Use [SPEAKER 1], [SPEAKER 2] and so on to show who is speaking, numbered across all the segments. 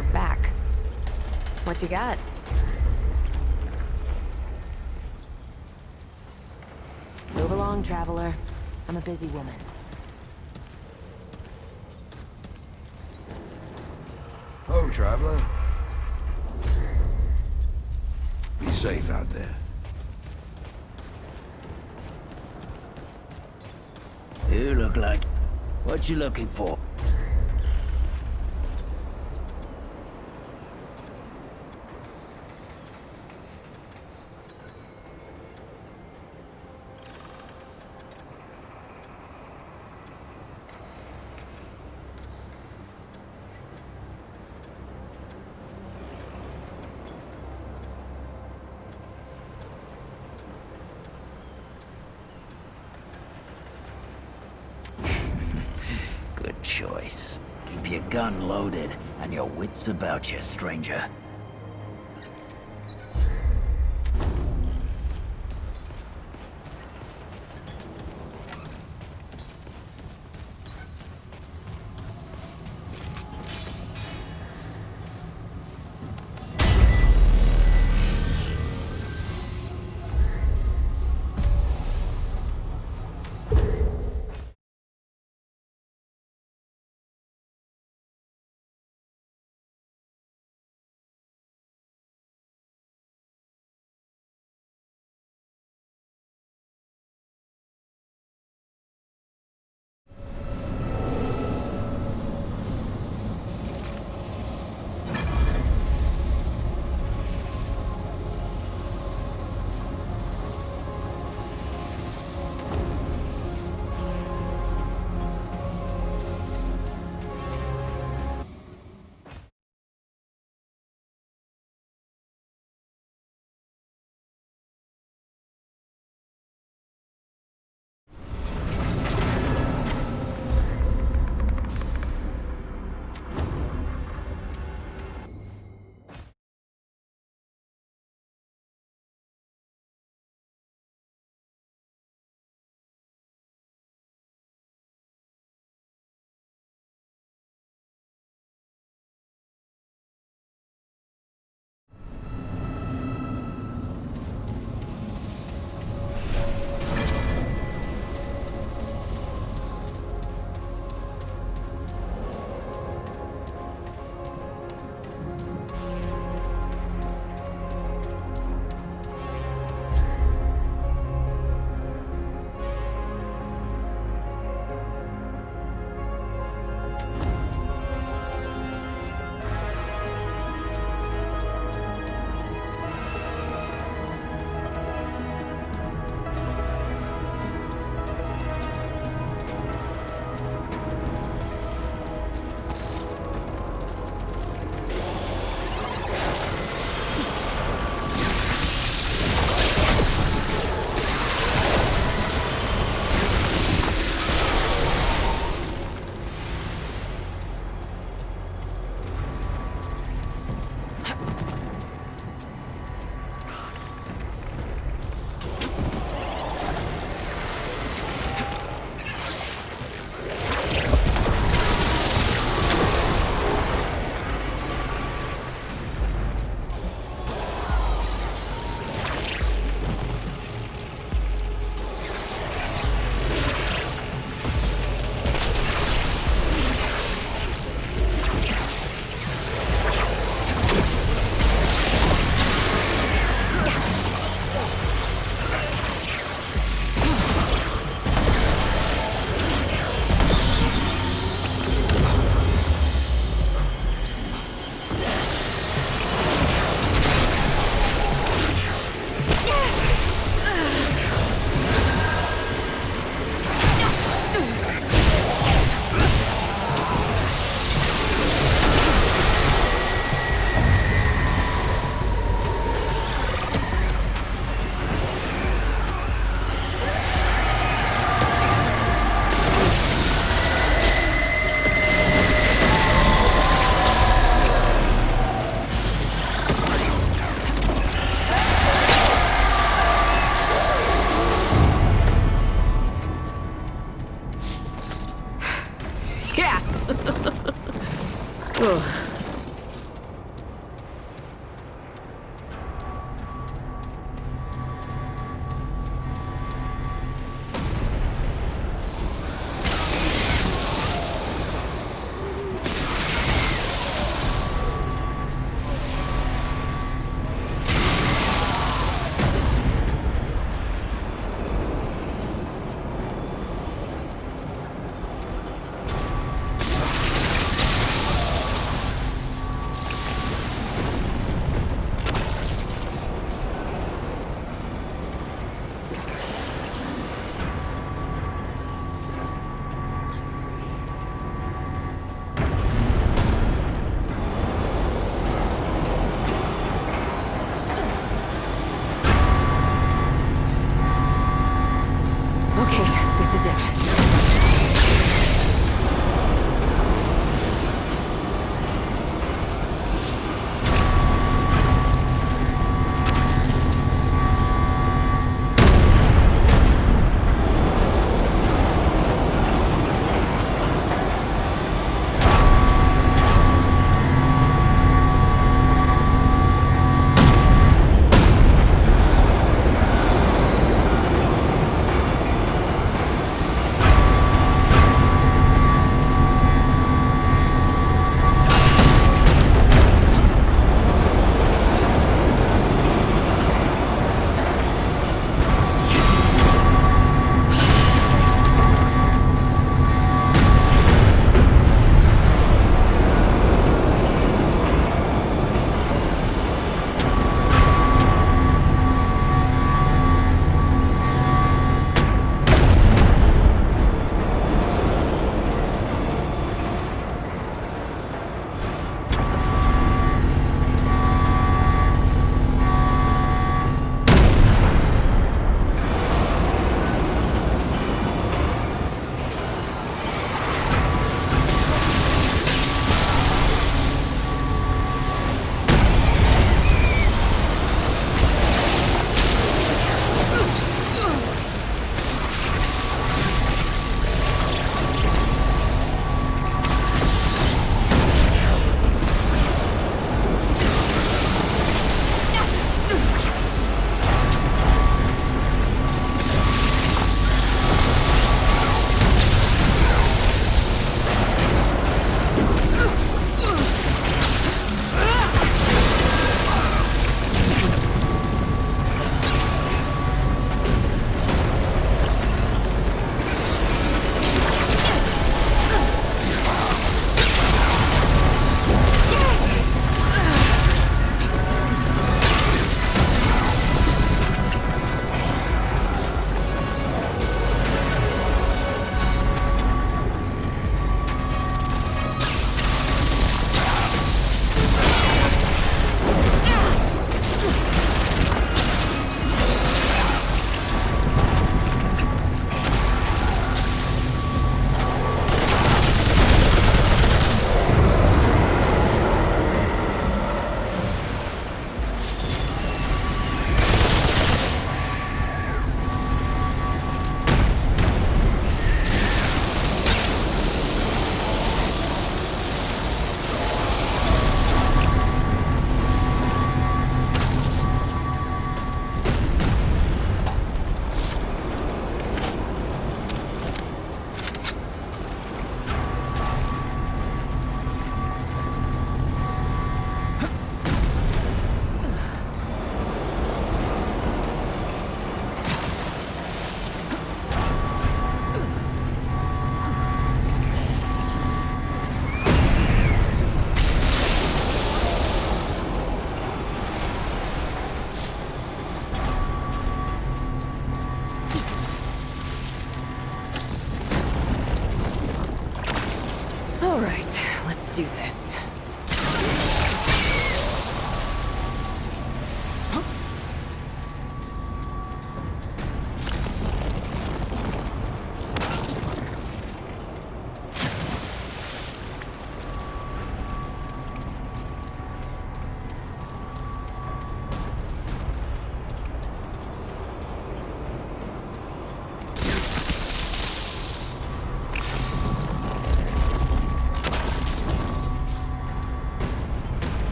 [SPEAKER 1] we're back. What you got? Move along, traveler. I'm a busy woman.
[SPEAKER 2] Oh, traveler. Be safe out there.
[SPEAKER 3] You look like... What you looking for? Good choice. Keep your gun loaded and your wits about you, stranger.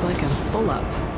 [SPEAKER 1] Looks like I'm full up.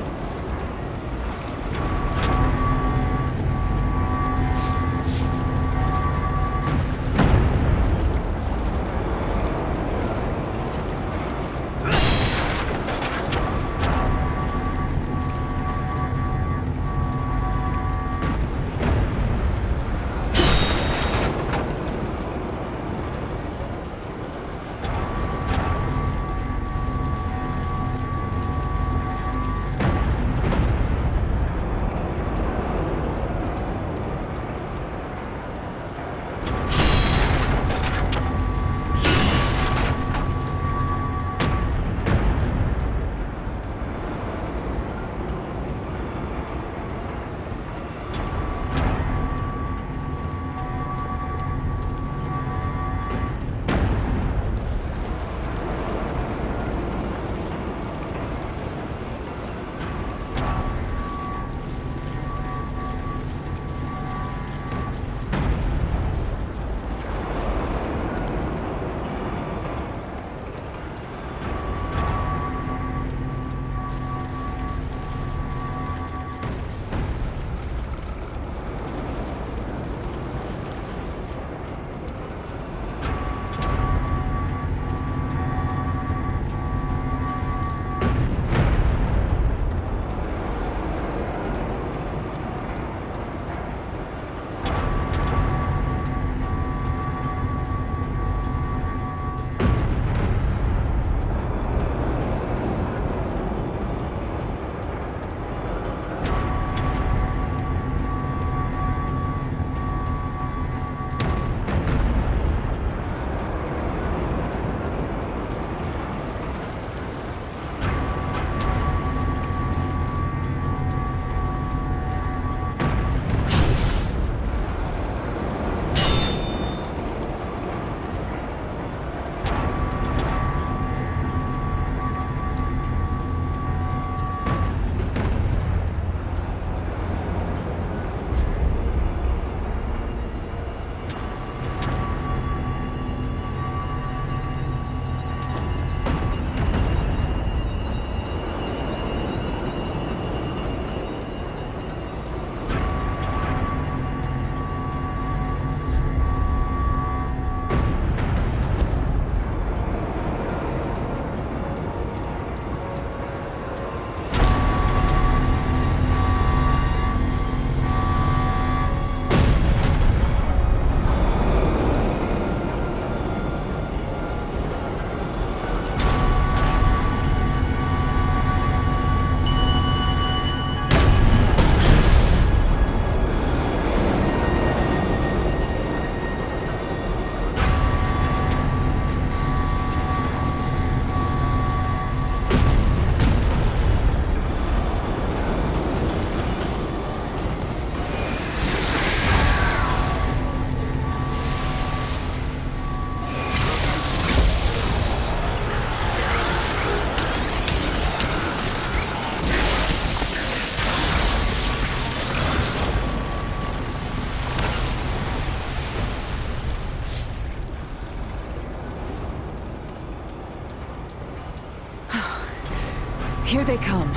[SPEAKER 1] Here they come.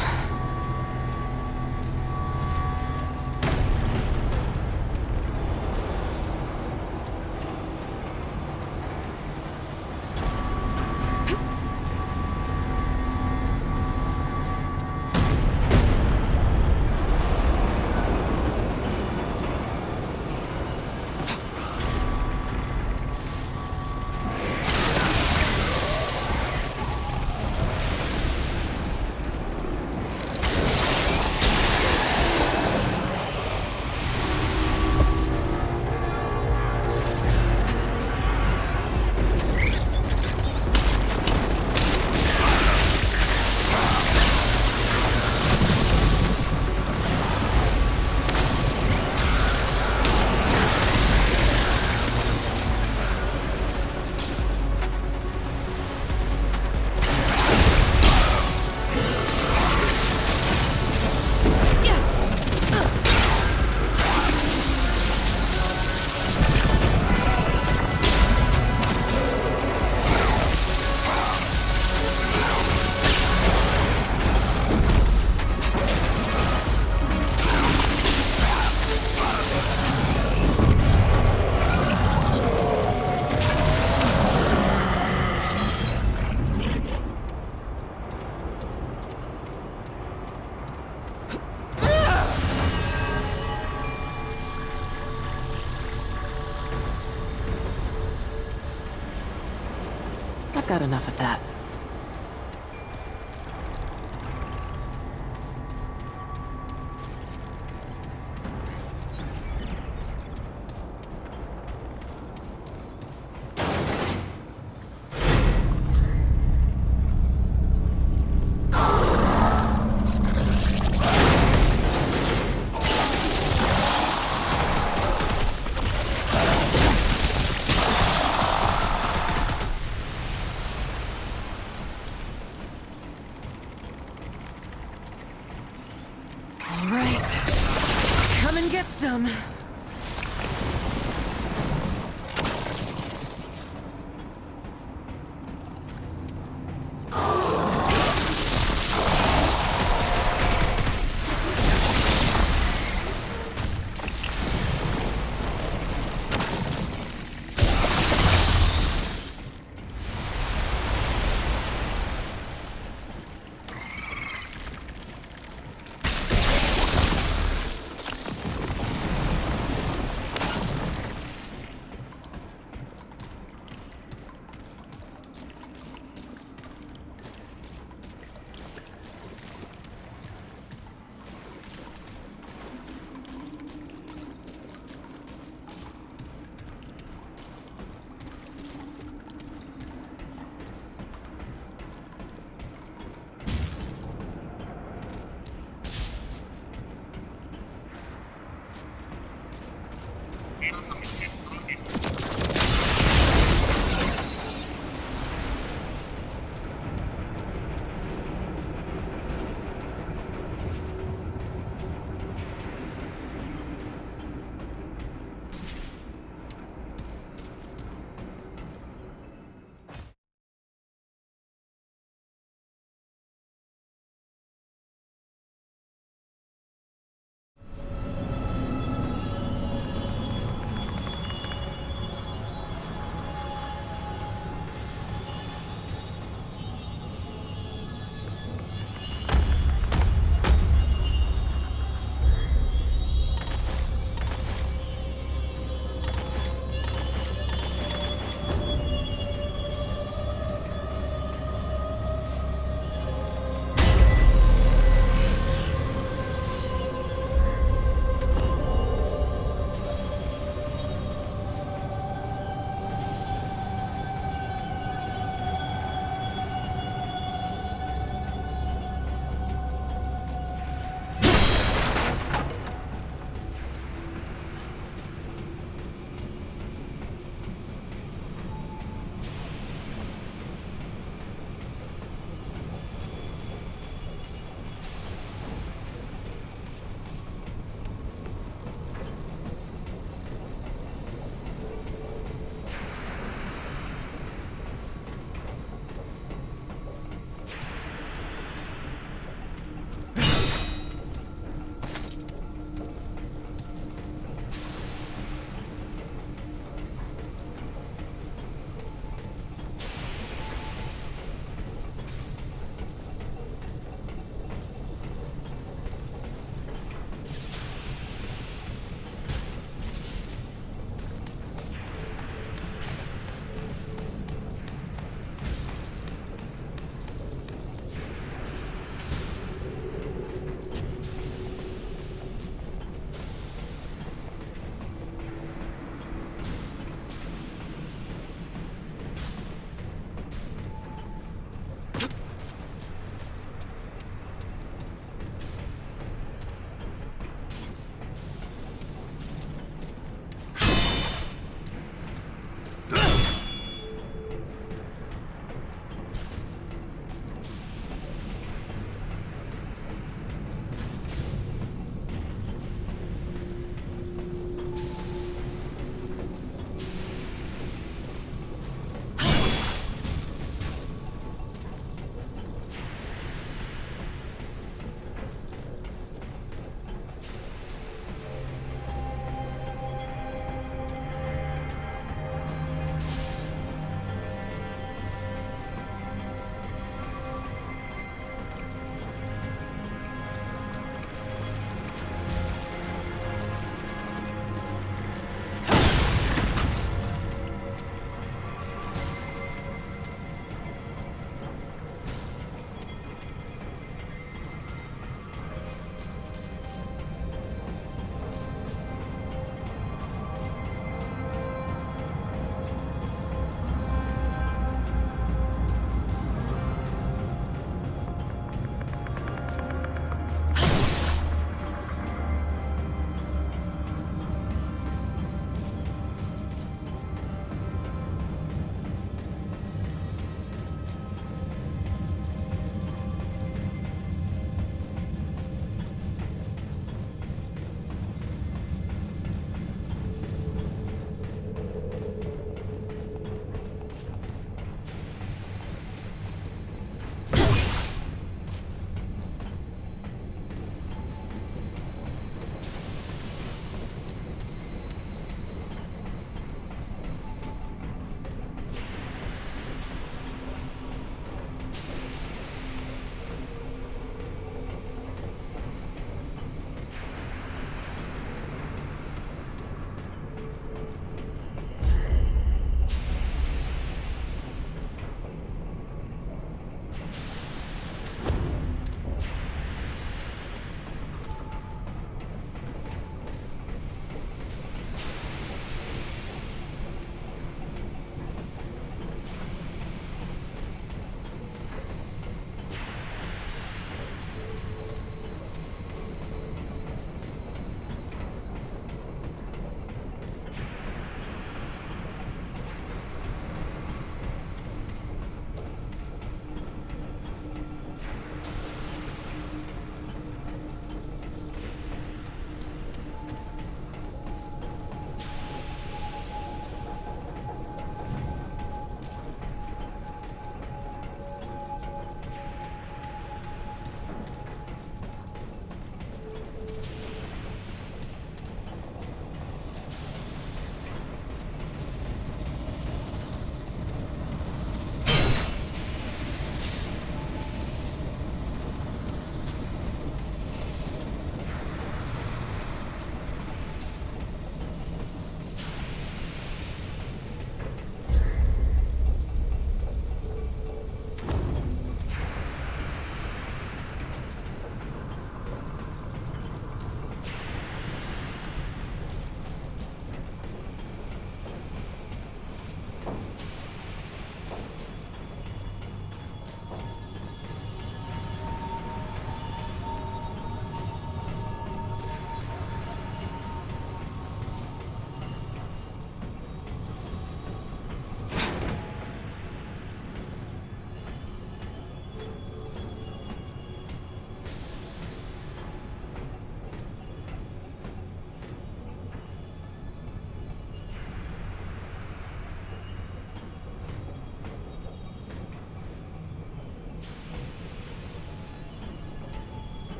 [SPEAKER 1] I've got enough of that. All right. Come and get some.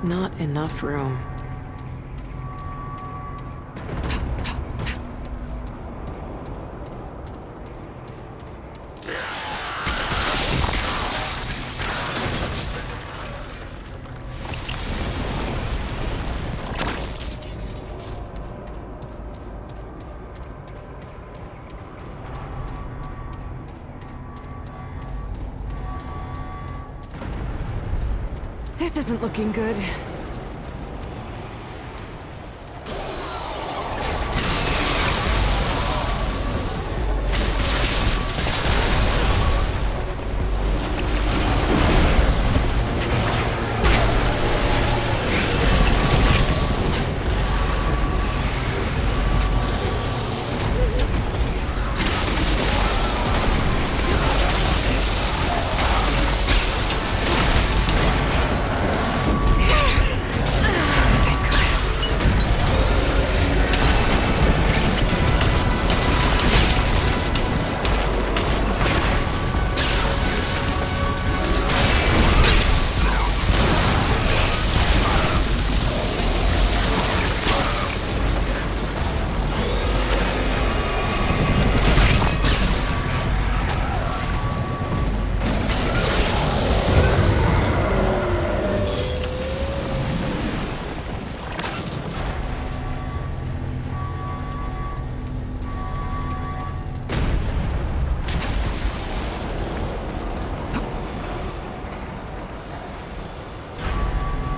[SPEAKER 1] Not enough room. This isn't looking good.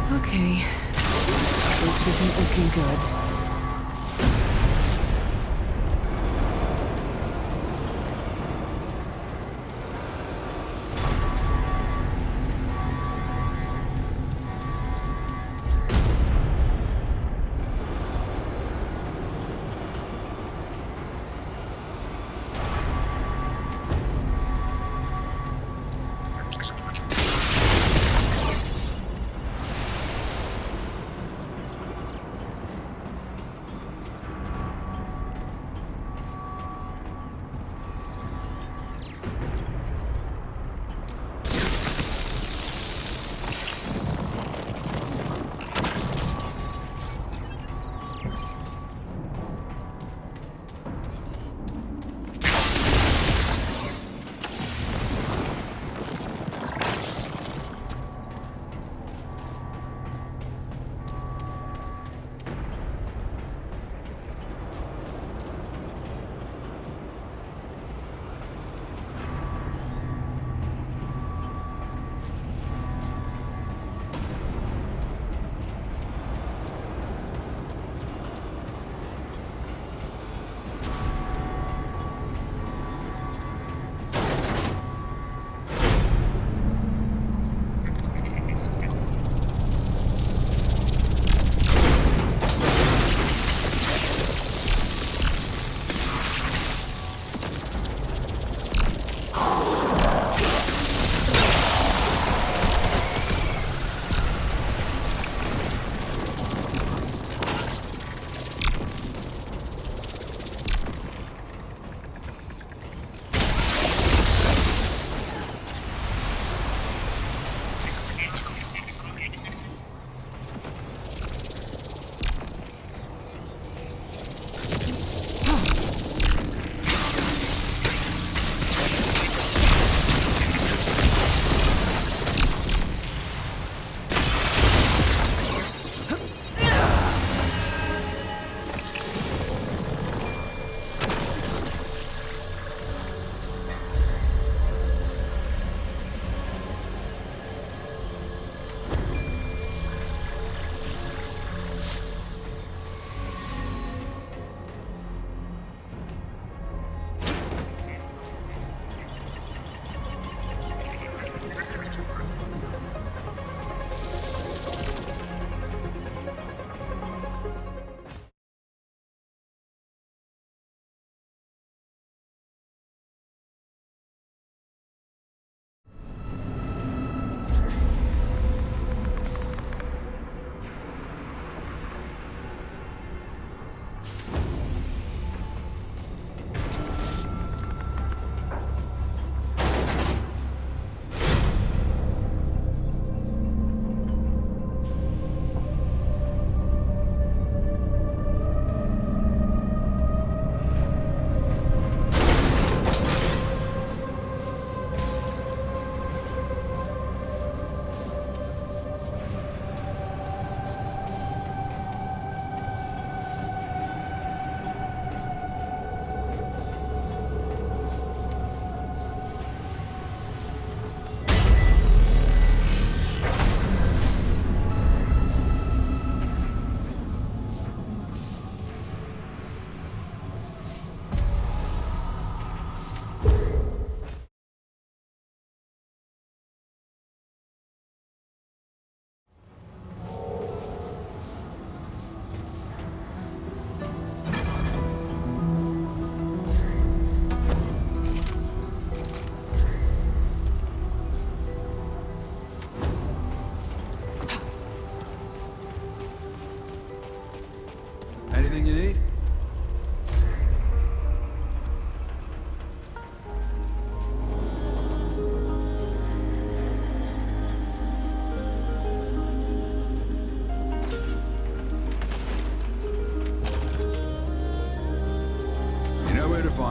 [SPEAKER 1] Okay. This isn't looking good.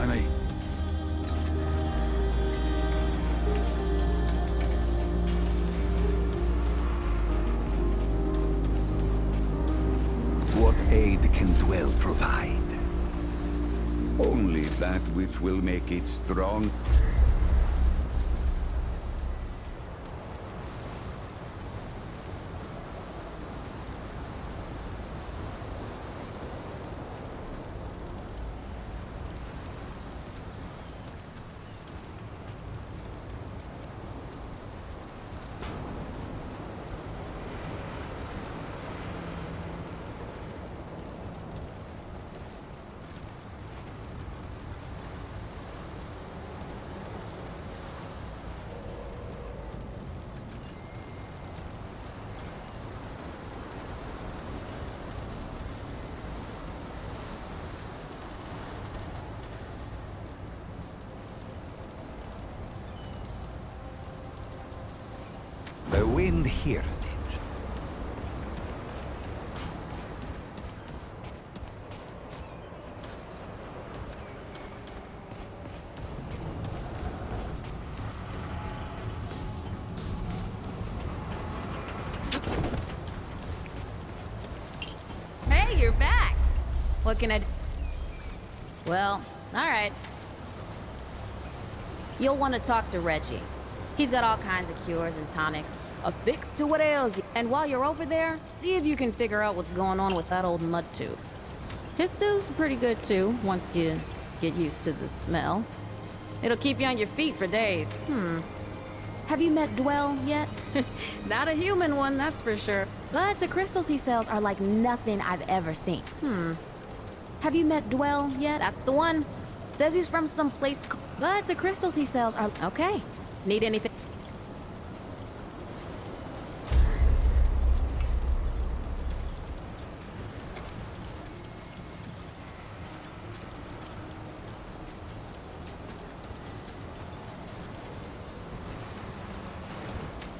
[SPEAKER 2] by me.
[SPEAKER 4] What aid can Dwell provide? Only that which will make it strong. The wind hears it.
[SPEAKER 5] Hey, you're back. What can I do? Well, alright. You'll want to talk to Reggie. He's got all kinds of cures and tonics. A fix to what ails you. And while you're over there, see if you can figure out what's going on with that old mudtooth. His stew's pretty good too, once you get used to the smell. It'll keep you on your feet for days. Have you met Dwell yet? Not a human one, that's for sure. But the crystals he sells are like nothing I've ever seen. Have you met Dwell yet? That's the one. Says he's from some place. But the crystals he sells are... Okay. Need anything?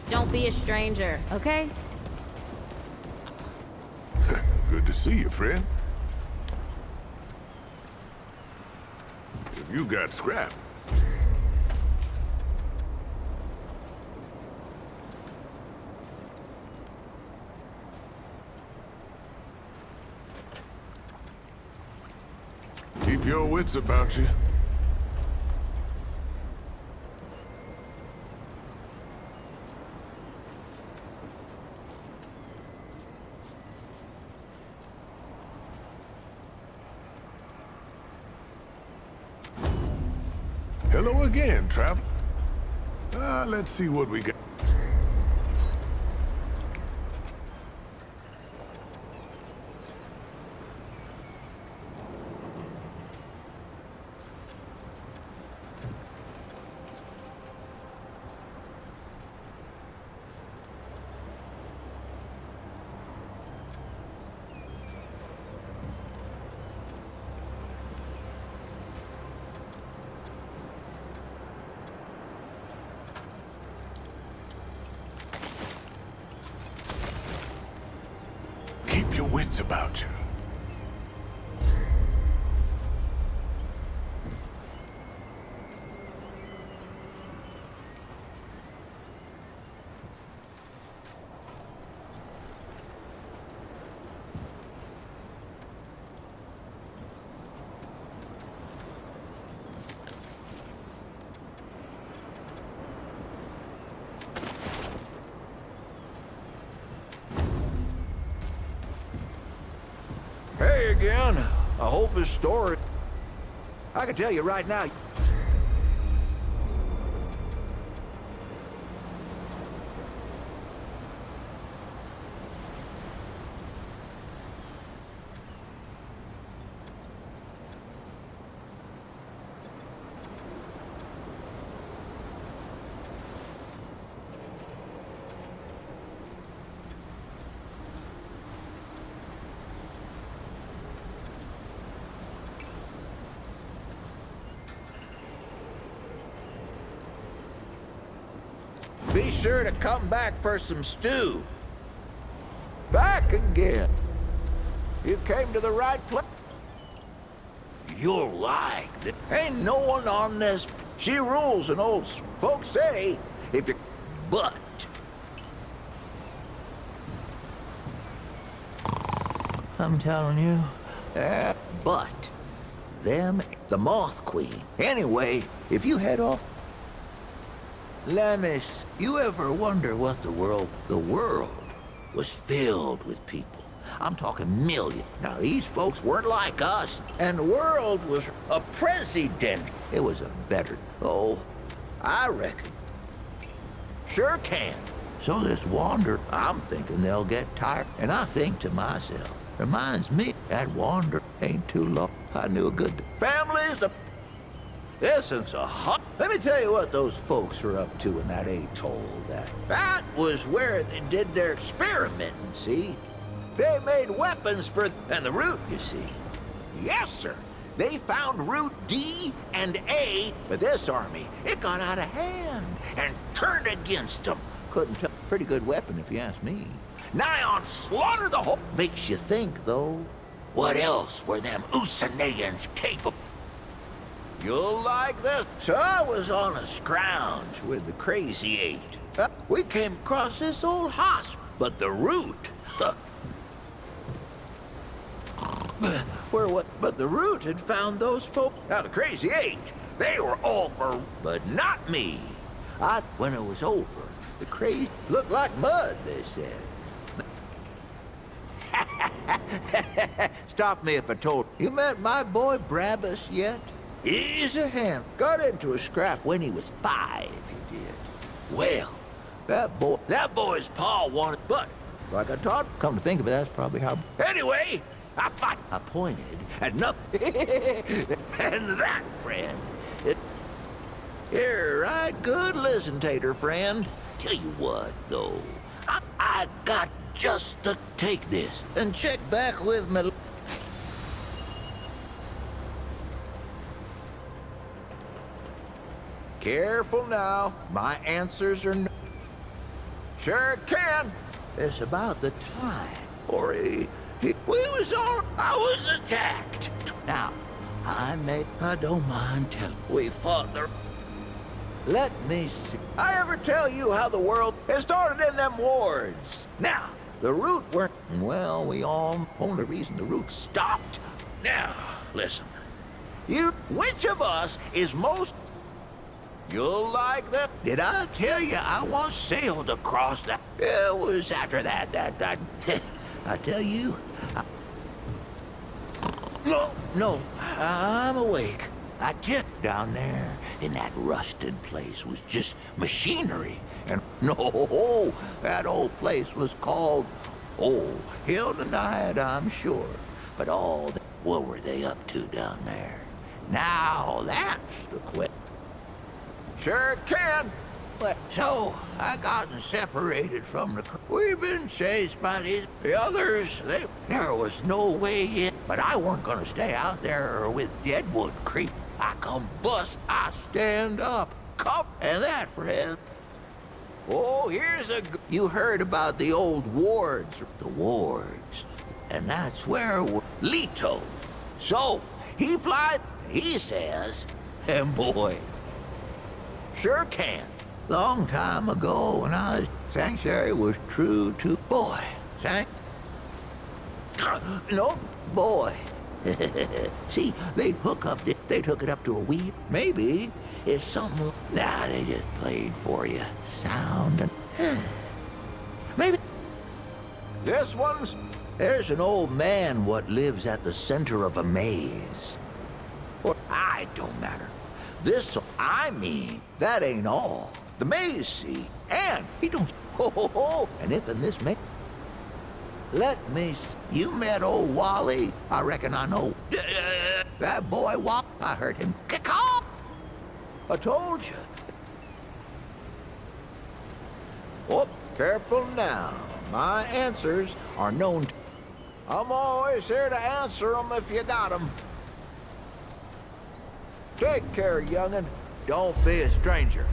[SPEAKER 5] Don't be a stranger, okay?
[SPEAKER 6] Good to see you, friend. If you got scrap. Keep your wits about you. Hello again, traveler. Let's see what we got. Keep your wits about you.
[SPEAKER 2] Hey again. I hope his story... I can tell you right now... Be sure to come back for some stew. Back again. You came to the right place. you'll like that. Ain't no one on this. She rules, and old folks say, if you. But. I'm telling you. But. Them, the Moth Queen. Anyway, if you head off. Let me. You ever wonder what the world was filled with people? I'm talking millions. Now, these folks weren't like us, and the world was a president. It was a better. Oh, I reckon. Sure can. So this wander, I'm thinking they'll get tired. And I think to myself, reminds me, that wander ain't too long. I knew a good family's the essence of hot. Let me tell you what those folks were up to in that atoll. That was where they did their experimenting, see? They made weapons for, and the root, you see. Yes, sir. They found root D and A, but this army, it got out of hand and turned against them. Couldn't tell. Pretty good weapon, if you ask me. Nigh on slaughter the whole. Makes you think, though. What else were them Usanayans capable? You'll like this. So I was on a scrounge with the Crazy Eight. We came across this old hospital, but the root. But the root had found those folk. Now the Crazy Eight, they were all for, but not me. When it was over, the crazy looked like mud, they said. Stop me if I told. You met my boy Brabus yet? He's a hand. Got into a scrap when he was 5, he did. Well, that boy's pa wanted, but like I taught, come to think of it, that's probably how. Anyway, I pointed at nothing. And that, friend, you're right good listen, Tater, friend. Tell you what, though, I got just to take this and check back with me. Careful now. My answers are no. Sure can. It's about the time. Or I was attacked. Now, I don't mind telling. We fought the. Let me see. I ever tell you how the world it started in them wards? Now, the root weren't. Well, we all. Only reason the root stopped. Now, listen. Which of us is most. You'll like that. Did I tell you I once sailed across that? It was after that. I tell you. No, I'm awake. I tipped down there in that rusted place was just machinery. And no, that old place was called, he'll deny it, I'm sure. But what were they up to down there? Now that's the question. Sure can. So, I gotten separated from the crew. We've been chased by the others. There was no way in. But I weren't gonna stay out there with Deadwood Creek. I come bust, I stand up. Come, and that, friend. Oh, here's a... You heard about the old wards. The wards. And that's where Leto. So, he flies, he says, and boy, sure can. Long time ago when Sanctuary was true to boy. No, boy. See, they'd hook it up to a wheel. Maybe it's something. Nah, they just played for you. Sound and maybe. There's an old man what lives at the center of a maze. Or I don't matter. That ain't all. The maze, see, and he don't. And if in this maze. Let me see. You met old Wally? I reckon I know. That boy Wally, I heard him kick off. I told you. Oh, careful now. My answers are known. I'm always here to answer them if you got them. Take care, young'un. Don't be a stranger.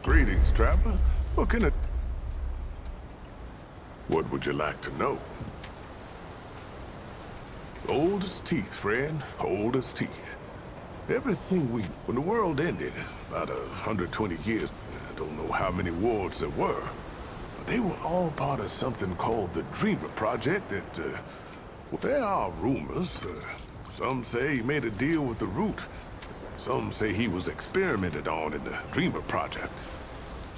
[SPEAKER 6] Greetings, traveler. What can it... What would you like to know? Old as teeth, friend. Old as teeth. Everything we... When the world ended, about 120 years, I don't know how many wards there were, but they were all part of something called the Dreamer Project that, well, there are rumors. Some say he made a deal with the Root. Some say he was experimented on in the Dreamer Project.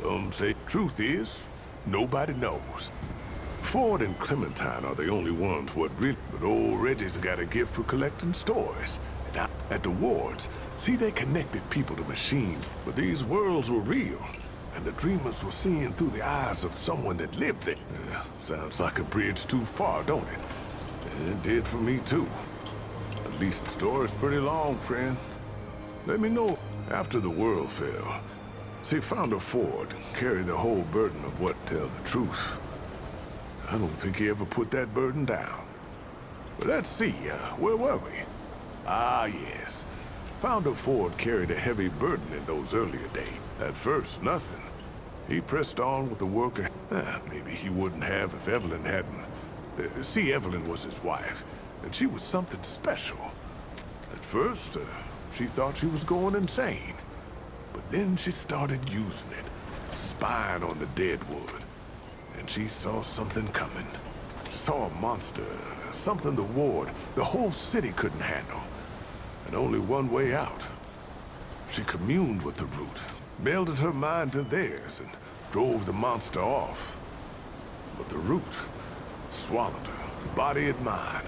[SPEAKER 6] Some say truth is, nobody knows. Ford and Clementine are the only ones what really... But old Reggie's got a gift for collecting stories. And at the wards, see, they connected people to machines. But these worlds were real. And the dreamers were seeing through the eyes of someone that lived there. Sounds like a bridge too far, don't it? It did for me, too. At least the story's pretty long, friend. Let me know after the world fell. See, Founder Ford carried the whole burden of what tell the truth. I don't think he ever put that burden down. But let's see, where were we? Ah, yes. Founder Ford carried a heavy burden in those earlier days. At first, nothing. He pressed on with the work. Maybe he wouldn't have if Evelyn hadn't. See, Evelyn was his wife, and she was something special. At first, she thought she was going insane. But then she started using it, spying on the dead wood. And she saw something coming. She saw a monster, something the ward, the whole city couldn't handle. And only one way out. She communed with the Root, melded her mind to theirs, and drove the monster off. But the Root swallowed her, body and mind.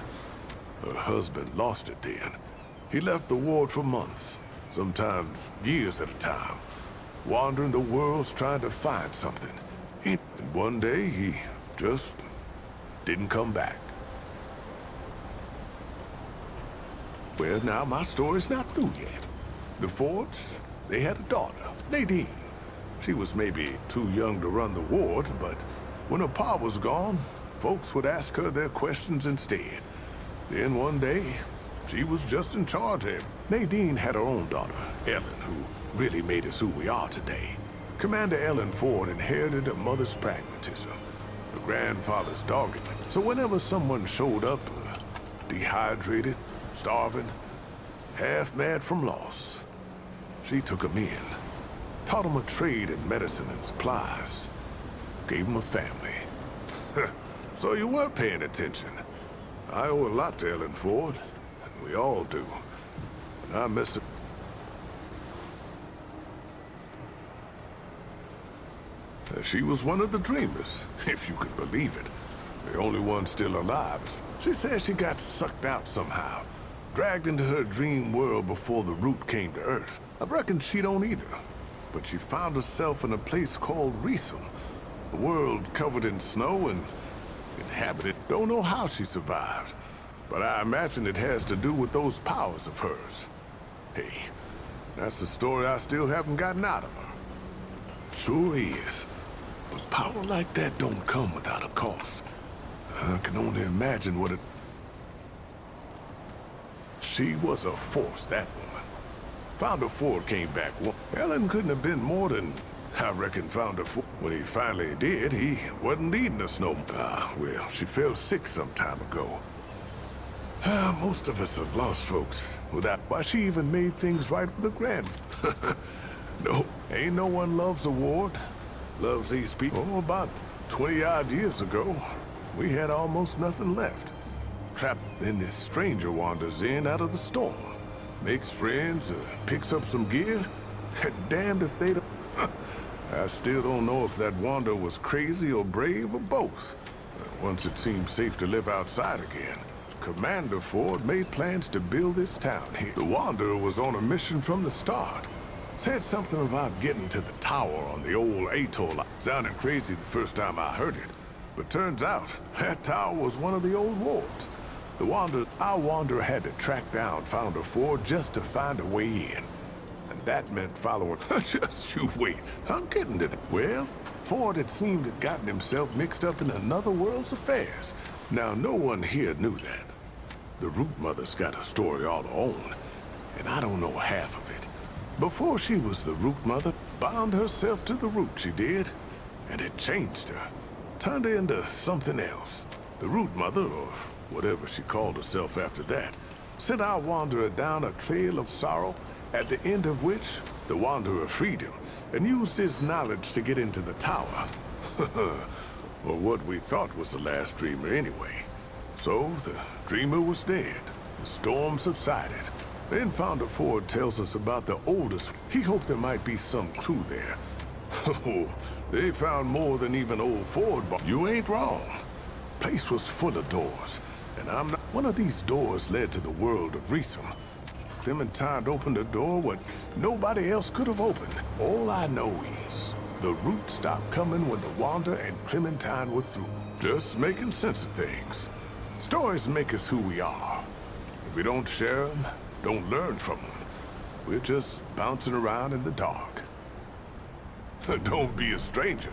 [SPEAKER 6] Her husband lost it then. He left the ward for months, sometimes years at a time, wandering the worlds trying to find something. And one day, he just didn't come back. Well, now, my story's not through yet. The Fords, they had a daughter, Nadine. She was maybe too young to run the ward, but when her pa was gone, folks would ask her their questions instead. Then one day, she was just in charge of it. Nadine had her own daughter, Ellen, who really made us who we are today. Commander Ellen Ford inherited her mother's pragmatism, her grandfather's doggedness. So whenever someone showed up, dehydrated, starving, half mad from loss, she took them in, taught them a trade in medicine and supplies, gave them a family. So you were paying attention. I owe a lot to Ellen Ford, and we all do. And I miss her. She was one of the dreamers, if you can believe it. The only one still alive. She says she got sucked out somehow, dragged into her dream world before the Root came to Earth. I reckon she don't either. But she found herself in a place called Riesel, a world covered in snow and inhabited. Don't know how she survived, but I imagine it has to do with those powers of hers. Hey, that's the story I still haven't gotten out of her. Sure is. But power like that don't come without a cost. I can only imagine what it... She was a force, that woman. Founder Ford came back. Ellen couldn't have been more than, I reckon, Founder Ford. When he finally did, he wasn't leading us no... well, she fell sick some time ago. Most of us have lost folks without... Why, she even made things right with her grand... No, ain't no one loves a ward. Loves these people. Oh, about 20-odd years ago, we had almost nothing left. Trapped, then this stranger wanders in out of the storm. Makes friends, picks up some gear, and damned if they don't... I still don't know if that wanderer was crazy or brave or both. Once it seemed safe to live outside again, Commander Ford made plans to build this town here. The wanderer was on a mission from the start. Said something about getting to the tower on the old atoll. Sounded crazy the first time I heard it. But turns out, that tower was one of the old wards. Our wanderer had to track down Founder Ford just to find a way in. And that meant following... Just you wait, I'm getting to that. Well, Ford, it seemed, had gotten himself mixed up in another world's affairs. Now, no one here knew that. The Root Mother's got a story all her own, and I don't know half of it. Before she was the root mother, bound herself to the root, she did. And it changed her. Turned her into something else. The root mother, or whatever she called herself after that, sent our wanderer down a trail of sorrow, at the end of which the wanderer freed him and used his knowledge to get into the tower. Or what we thought was the last dreamer anyway. So the dreamer was dead. The storm subsided. Then Founder Ford tells us about the oldest. He hoped there might be some clue there. Oh, they found more than even old Ford. You ain't wrong. Place was full of doors, and I'm not. One of these doors led to the world of Reesum. Clementine opened a door what nobody else could have opened. All I know is the root stopped coming when the Wander and Clementine were through. Just making sense of things. Stories make us who we are. If we don't share them, don't learn from them, we're just bouncing around in the dark. Don't be a stranger.